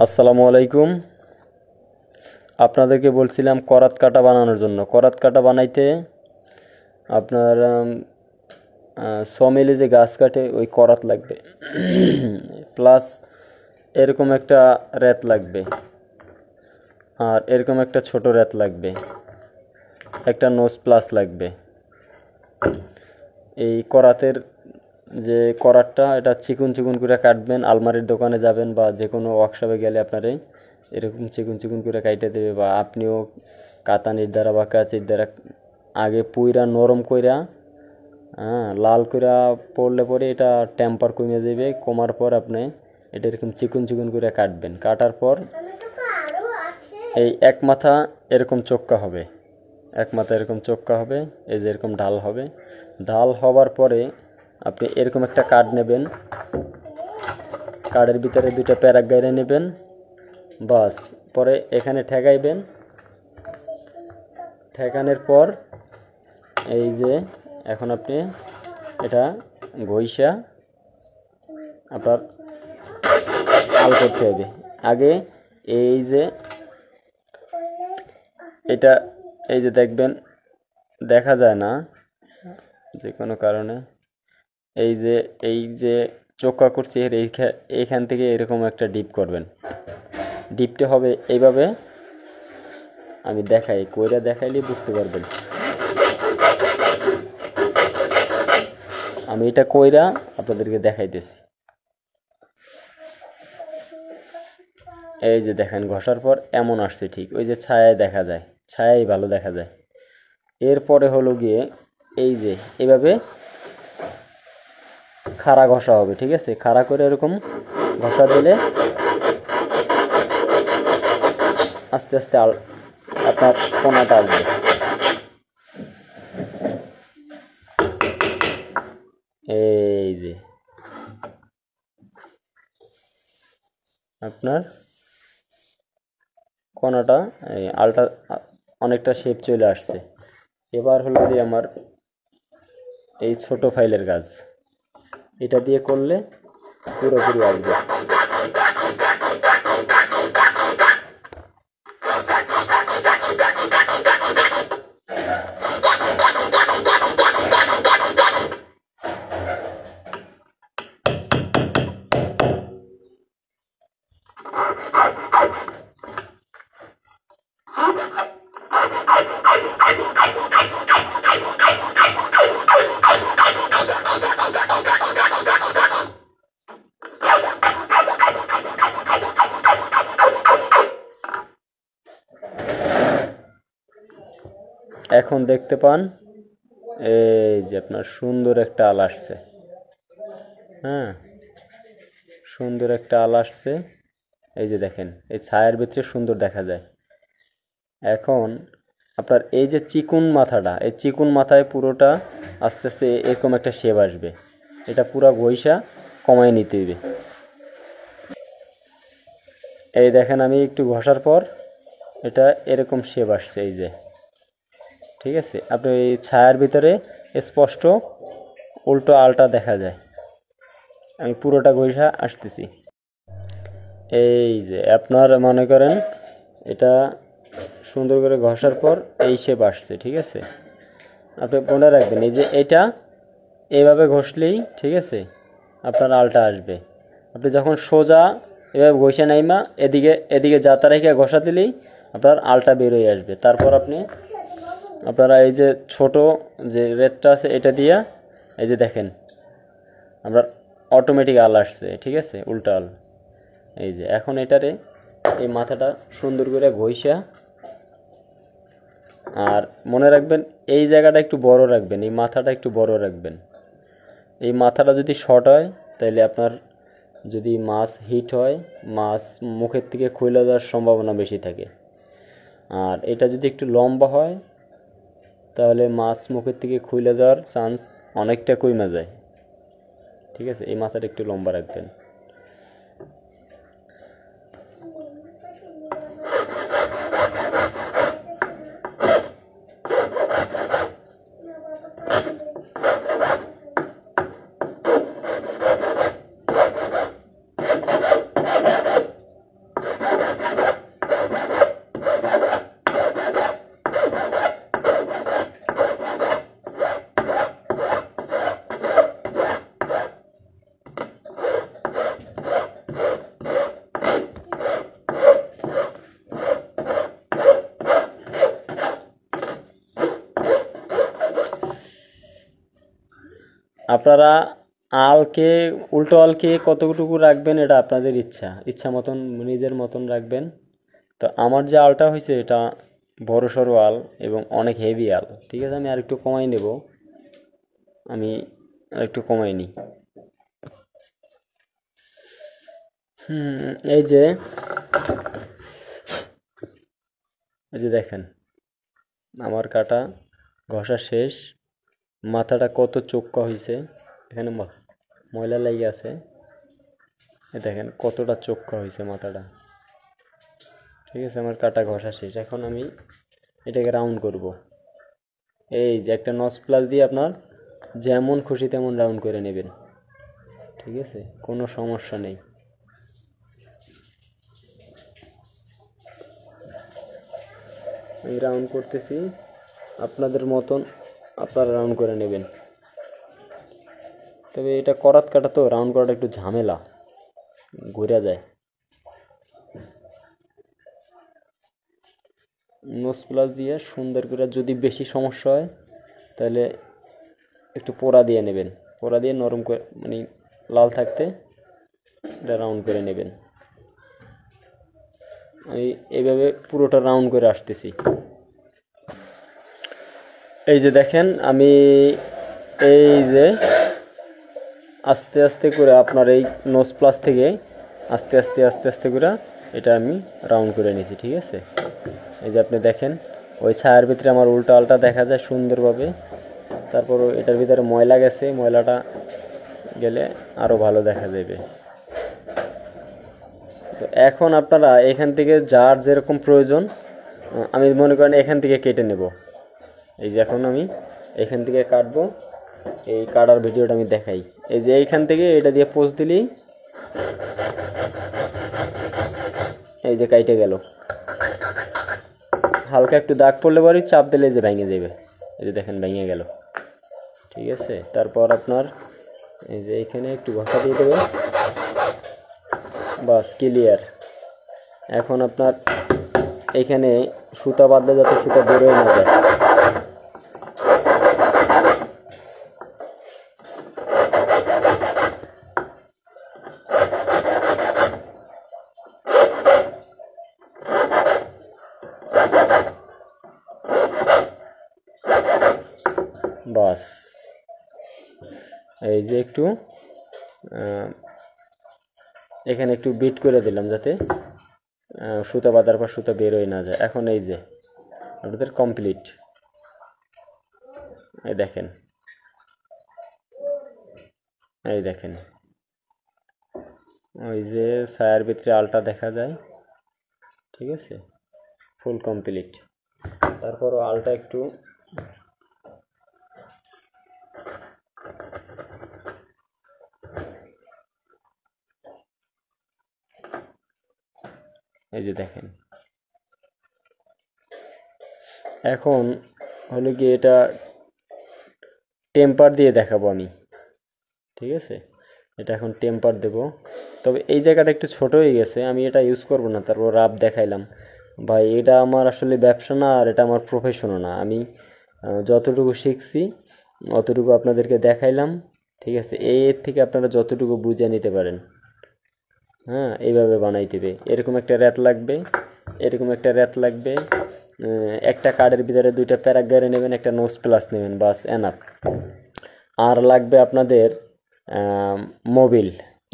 আসসালামু আলাইকুম। আপনাদেরকে বলছিলাম করাত কাটা বানানোর জন্য। করাত কাটা বানাইতে আপনার 100 মিলি যে গাছ কাটে ওই করাত লাগবে, প্লাস এরকম একটা রেত লাগবে, আর এরকম একটা ছোট রেত লাগবে, একটা নোজ প্লাস লাগবে। এই করাতের যে করাতটা এটা চিকুন চিকুন করে কাটবেন। আলমারির দোকানে যাবেন বা যে কোনো ওয়ার্কশপে গেলে আপনারে এরকম চিকুন চিকুন করে কাইটে দেবে, বা আপনিও কাতানির দ্বারা বা কাঁচির দ্বারা আগে পুইরা নরম কইরা, লাল কইরা পড়লে পরে এটা টেম্পার কমে দেবে। কমার পর আপনি এটা এরকম চিকুন চিকুন করে কাটবেন। কাটার পর এই এক মাথা এরকম চোক্কা হবে, এক মাথা এরকম চোক্কা হবে, এই যে এরকম ঢাল হবে। ঢাল হবার পরে আপনি এরকম একটা কাঠ নেবেন, কাঠের ভিতরে দুইটা প্যারাক গাইরে নেবেন, বাস। পরে এখানে ঠেকাইবেন। ঠেকানোর পর এই যে এখন আপনি এটা ঘইষা আপনার আল করতে হবে। আগে এই যে এটা এই যে দেখবেন দেখা যায় না যে কোনো কারণে, এই যে চোক্কা করছি এর এইখান থেকে এরকম একটা ডিপ করবেন। ডিপটা হবে এইভাবে, আমি দেখাই, কইরা দেখাইলে বুঝতে পারবেন। আমি এটা কইরা আপনাদেরকে দেখাইতেছি। এই যে দেখেন ঘষার পর এমন আসছে, ঠিক ওই যে ছায়ায় দেখা যায়, ছায়াই ভালো দেখা যায়। এরপরে হলো গিয়ে এই যে এইভাবে খাড়া ঘষা হবে, ঠিক আছে? খাড়া করে এরকম ঘষা দিলে আস্তে আস্তে আপনার কোনাটা আসবে। এই যে আপনার কোনাটা আলটা অনেকটা শেপ চলে আসছে। এবার হলো যে আমার এই ছোট ফাইলের কাজ, এটা দিয়ে করলে পুরোপুরি আসবে। এখন দেখতে পান এই যে আপনার সুন্দর একটা আল আসছে। হ্যাঁ, সুন্দর একটা আল আসছে। এই যে দেখেন এই ছায়ার ভিতরে সুন্দর দেখা যায়। এখন আপনার এই যে চিকুন মাথাটা, এই চিকুন মাথায় পুরোটা আস্তে আস্তে এরকম একটা শেপ আসবে। এটা পুরো ঘইষা কমায় নিতে হবে। এই দেখেন আমি একটু ঘষার পর এটা এরকম শেপ আসছে, এই যে, ঠিক আছে? আপনি এই ছায়ার ভিতরে স্পষ্ট উল্টো আলটা দেখা যায়। আমি পুরোটা ঘইষা আসতেছি। এই যে আপনার মনে করেন এটা সুন্দর করে ঘষার পর এই শেপ আসছে, ঠিক আছে? আপনি মনে রাখবেন এই যে এটা এইভাবে ঘষলেই, ঠিক আছে, আপনার আলটা আসবে। আপনি যখন সোজা এভাবে ঘষে নাইমা এদিকে এদিকে যাতা রেখে ঘষা দিলেই আপনার আলটা বেরোয় আসবে। তারপর আপনারা এই যে ছোট যে রেডটা আছে এটা দিয়া এই যে দেখেন আপনার অটোমেটিক আল আসছে, ঠিক আছে? উল্টা আল। এই যে এখন এটারে এই মাথাটা সুন্দর করে ঘইষা, আর মনে রাখবেন এই জায়গাটা একটু বড় রাখবেন, এই মাথাটা একটু বড় রাখবেন। এই মাথাটা যদি শর্ট হয় তাহলে আপনার যদি মাছ হিট হয়, মাছ মুখের থেকে খুলে যাওয়ার সম্ভাবনা বেশি থাকে। আর এটা যদি একটু লম্বা হয় তাহলে মাছ মুখের থেকে খুলে যাওয়ার চান্স অনেকটা কমে যায়, ঠিক আছে? এই মাথাটা একটু লম্বা রাখবেন। আপনারা আলকে উল্টো আলকে কতটুকু রাখবেন এটা আপনাদের ইচ্ছা মতন নিজের মতন রাখবেন। তো আমার যে আলটা হয়েছে এটা বড় সড়ো আল এবং অনেক হেভি আল। ঠিক আছে, আমি আরেকটু কমাই নেব, আমি আরেকটু কমাই নিই। এই যে দেখেন আমার কাটা ঘষা শেষ। মাথাটা কত চোক্কা হয়েছে, এখানে ময়লা লেগে আছে, দেখেন কতটা চোক্কা হয়েছে মাথাটা। ঠিক আছে, আমার কাটা ঘষা শেষ। এখন আমি এটাকে রাউন্ড করব। এই যে একটা নচ প্লাস দিয়ে আপনার যেমন খুশি তেমন রাউন্ড করে নেবেন। ঠিক আছে, কোনো সমস্যা নেই। আমি রাউন্ড করতেছি, আপনাদের মতন আপনারা রাউন্ড করে নেবেন। তবে এটা করাত কাটা তো রাউন্ড করাটা একটু ঝামেলা, ঘুরে যায়। নোজ প্লাস দিয়ে সুন্দর করে, যদি বেশি সমস্যা হয় তাহলে একটু পোড়া দিয়ে নেবেন, পোড়া দিয়ে নরম করে মানে লাল থাকতে এটা রাউন্ড করে নেবেন। আমি এইভাবে পুরোটা রাউন্ড করে আসতেছি। এই যে দেখেন আমি এই যে আস্তে আস্তে করে আপনার এই নোজ প্লাস থেকে আস্তে আস্তে আস্তে আস্তে করে এটা আমি রাউন্ড করে নিয়েছি। ঠিক আছে, এই যে আপনি দেখেন ওই ছায়ার ভিতরে আমার উল্টা আলটা দেখা যায় সুন্দরভাবে। তারপর এটার ভিতরে ময়লা গেছে, ময়লাটা গেলে আরও ভালো দেখা যাবে। তো এখন আপনারা এখান থেকে যার যেরকম প্রয়োজন, আমি মনে করেন এখান থেকে কেটে নেব। এই যে এখন আমি এখান থেকে কাটবো, এই কাটার ভিডিওটা আমি দেখাই। এই যে এইখান থেকে এটা দিয়ে পোজ দিলেই এই যে কাইটে গেল। হালকা একটু দাগ পড়লে পরে চাপ দিলে যে ভেঙে যাবে। এই যে দেখেন ভেঙে গেল। ঠিক আছে, তারপর আপনার এই যে এখানে একটু ঘষা দিয়ে দেবে, বাস ক্লিয়ার। এখন আপনার এখানে সুতা বাঁধলে যাতে সুতা বেরোয় না যায়। বাস এই যে একটু এখানে একটু বিট করে দিলাম যাতে সুতা বাঁধার পর সুতা বেরোয় না যায়। এখন এই যে আপনাদের কমপ্লিট। এই দেখেন, এই দেখেন ওই যে ছায়ার ভিতরে আলটা দেখা যায়। ঠিক আছে, ফুল কমপ্লিট। তারপরও আলটা একটু এই যে দেখেন। এখন হলো কি এটা টেম্পার দিয়ে দেখাবো আমি। ঠিক আছে, এটা এখন টেম্পার দেব। তবে এই জায়গাটা একটু ছোট হয়ে গেছে, আমি এটা ইউজ করব না। তারপর রাফ দেখাইলাম ভাই, এটা আমার আসলে ব্যবসা না, আর এটা আমার প্রফেশনও না। আমি যতটুকু শিখছি অতটুকু আপনাদেরকে দেখাইলাম। ঠিক আছে, এর থেকে আপনারা যতটুকু বুঝে নিতে পারেন। হ্যাঁ, এইভাবে বানাইতে হবে। এরকম একটা র্যাত লাগবে, এরকম একটা র্যাত লাগবে। একটা কার্ডের ভিতরে দুইটা প্যারাক গাড়ি নেবেন, একটা নোজ প্লাস নেবেন, বাস এনাফ। আর লাগবে আপনাদের মোবিল,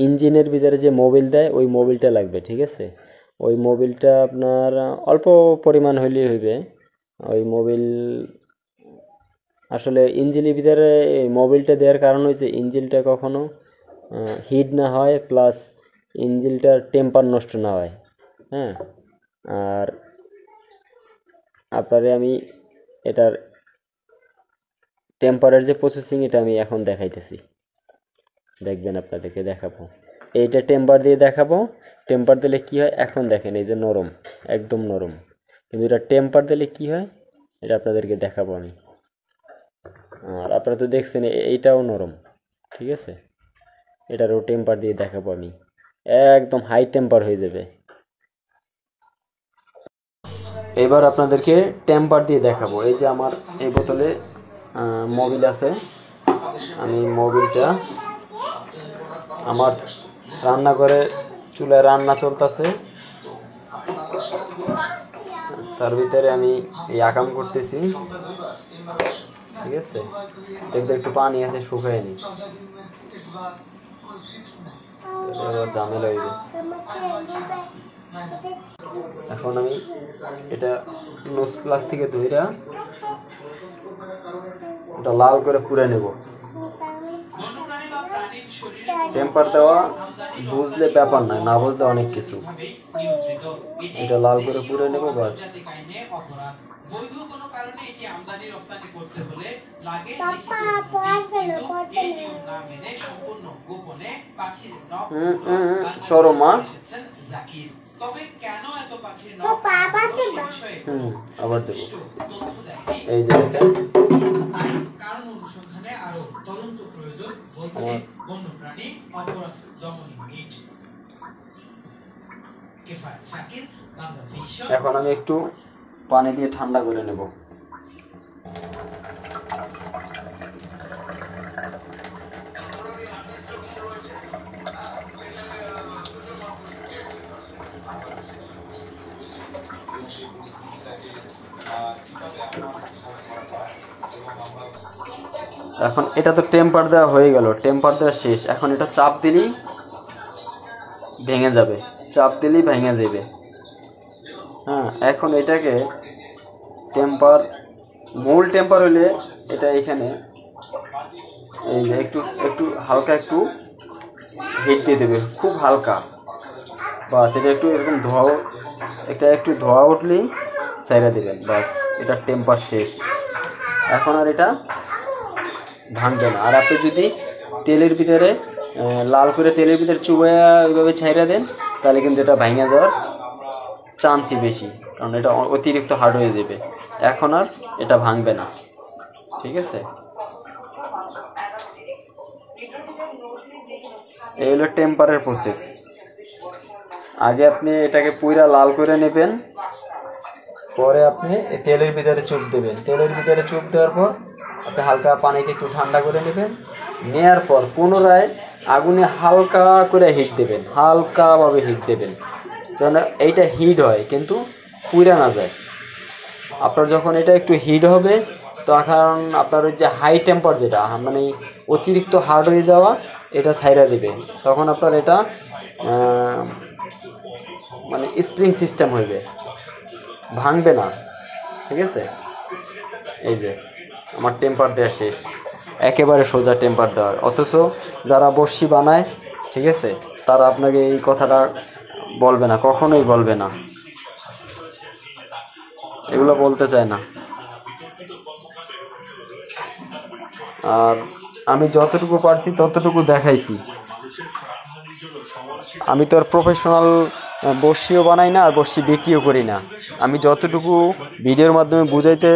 ইঞ্জিনের ভিতরে যে মোবিল দেয় ওই মোবিলটা লাগবে। ঠিক আছে, ওই মোবিলটা আপনার অল্প পরিমাণ হইলেই হইবে। ওই মোবিল আসলে ইঞ্জিনের ভিতরে মোবিলটা দেওয়ার কারণ হয়েছে ইঞ্জিনটা কখনো হিট না হয়, প্লাস ইঞ্জিনটার টেম্পার নষ্ট না হয়। হ্যাঁ, আর আপনারে আমি এটার টেম্পারের যে প্রসেসিং এটা আমি এখন দেখাইতেছি, দেখবেন আপনাদেরকে দেখাবো। এইটা টেম্পার দিয়ে দেখাবো। টেম্পার দিলে কি হয় এখন দেখেন, এই যে নরম, একদম নরম। কিন্তু এটা টেম্পার দিলে কি হয় এটা আপনাদেরকে দেখাবো আমি। আর আপনারা তো দেখছেন এইটাও নরম। ঠিক আছে, এটারও টেম্পার দিয়ে দেখাবো আমি, একদম হাই টেম্পার হয়ে যাবে। এবার আপনাদেরকে টেম্পার দিয়ে দেখাবো। এই যে আমার এই বোতলে মোবিল আছে, আমি মোবিলটা আমার রান্নাঘরে চুলায় রান্না চলতেছে, তার ভিতরে আমি এই আকাম করতেছি। ঠিক আছে, দেখবে একটু পানি আছে, শুকায় নি, ঝামেলা হইবে। এখন আমি এটা নোজ প্লাস থেকে ধইরা এটা লাল করে পুড়ে নেব। টেম্পার দেওয়া বুঝলে ব্যাপার নয়, না বুঝলে অনেক কিছু। এটা লাল করে পুড়ে নেব, বাস। সরো মা, আবার দেবো। এই যে দেখেন, এখন আমি একটু পানি দিয়ে ঠান্ডা করে নেব। এখন এটা তো টেম্পার দেওয়া হয়ে গেল, টেম্পার দেওয়া শেষ। এখন এটা চাপ দিলেই ভেঙে যাবে, চাপ দিলেই ভেঙে দেবে। হ্যাঁ, এখন এটাকে টেম্পার, মূল টেম্পার হলে এটা এখানে এই যে একটু একটু হালকা একটু হিট দিয়ে দেবে, খুব হালকা, বাস। এটা একটু এরকম ধোয়া, এটা একটু ধোয়া উঠলেই সাইরা দেবেন, বাস। এটা টেম্পার শেষ। এখন আর এটা ভাঙবে না। আর আপনি যদি তেলের ভিতরে লাল করে তেলের ভিতরে চুবাইয়া ওইভাবে ছাইরা দেন, তাহলে কিন্তু এটা ভাঙে যাওয়ার চান্সই বেশি, কারণ এটা অতিরিক্ত হার্ড হয়ে যাবে। এখন আর এটা ভাঙবে না, ঠিক আছে। এই হলো টেম্পারের প্রসেস। আগে আপনি এটাকে পুরা লাল করে নেবেন, পরে আপনি তেলের ভিতরে চুপ দেবেন। তেলের ভিতরে চুপ দেওয়ার পর আপনি হালকা পানিতে একটু ঠান্ডা করে নেবেন। নেওয়ার পর পুনরায় আগুনে হালকা করে হিট দেবেন, হালকাভাবে হিট দেবেন, যেন এইটা হিট হয় কিন্তু পুড়ে না যায়। আপনার যখন এটা একটু হিট হবে, তখন আপনার ওই যে হাই টেম্পার, যেটা মানে অতিরিক্ত হার্ড হয়ে যাওয়া, এটা ছাইরা দিবে। তখন আপনার এটা মানে স্প্রিং সিস্টেম হইবে, ভাঙবে না, ঠিক আছে। এই যে আমার টেম্পার দেওয়া শেষ, একেবারে সোজা টেম্পার দেওয়ার। অথচ যারা বড়শি বানায়, ঠিক আছে, তারা আপনাকে এই কথাটা বলবে না, কখনোই বলবে না, এগুলো বলতে চায় না। আর আমি যতটুকু পারছি ততটুকু দেখাইছি। আমি তো আর প্রফেশনাল বড়শিও বানাই না, আর বড়শি বিক্রিও করি না। আমি যতটুকু ভিডিওর মাধ্যমে বুঝাইতে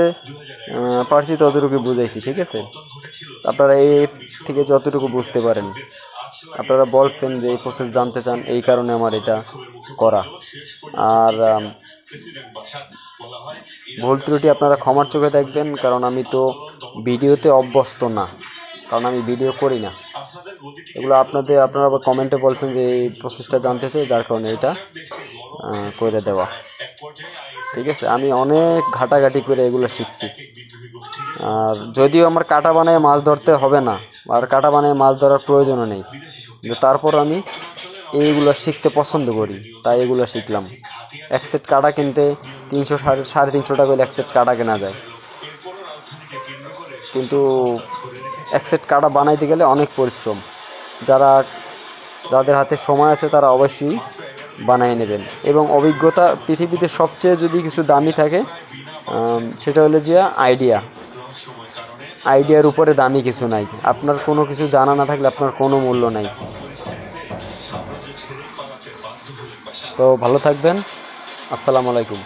পারছি ততটুকু বুঝাইছি, ঠিক আছে। আপনারা এই থেকে যতটুকু বুঝতে পারেন। আপনারা বলছেন যে এই প্রসেস জানতে চান, এই কারণে আমার এটা করা। আর ভুল ত্রুটি আপনারা ক্ষমার চোখে দেখবেন, কারণ আমি তো ভিডিওতে অভ্যস্ত না, কারণ আমি ভিডিও করি না। এগুলো আপনারা আবার কমেন্টে বলছেন যে এই প্রসেসটা জানতে চাই, যার কারণে এটা করে দেওয়া, ঠিক আছে। আমি অনেক ঘাটাঘাটি করে এগুলো শিখছি। আর যদিও আমার কাঁটা বানায় মাছ ধরতে হবে না, আর কাঁটা বানায় মাছ ধরার প্রয়োজনও নেই, কিন্তু তারপর আমি এইগুলো শিখতে পছন্দ করি, তাই এগুলো শিখলাম। এক সেট কাঁটা কিনতে 300 সাড়ে 300 টাকা হলে এক সেট কাঁটা কেনা যায়, কিন্তু এক সেট কাঁটা বানাইতে গেলে অনেক পরিশ্রম। যাদের হাতে সময় আছে তারা অবশ্যই বানিয়ে নেবেন। এবং অভিজ্ঞতা, পৃথিবীতে সবচেয়ে যদি কিছু দামি থাকে সেটা হলো যে আইডিয়ার উপরে দামি কিছু নাই। আপনার কোনো কিছু জানা না থাকলে আপনার কোনো মূল্য নাই। তো ভালো থাকবেন, আসসালামু আলাইকুম।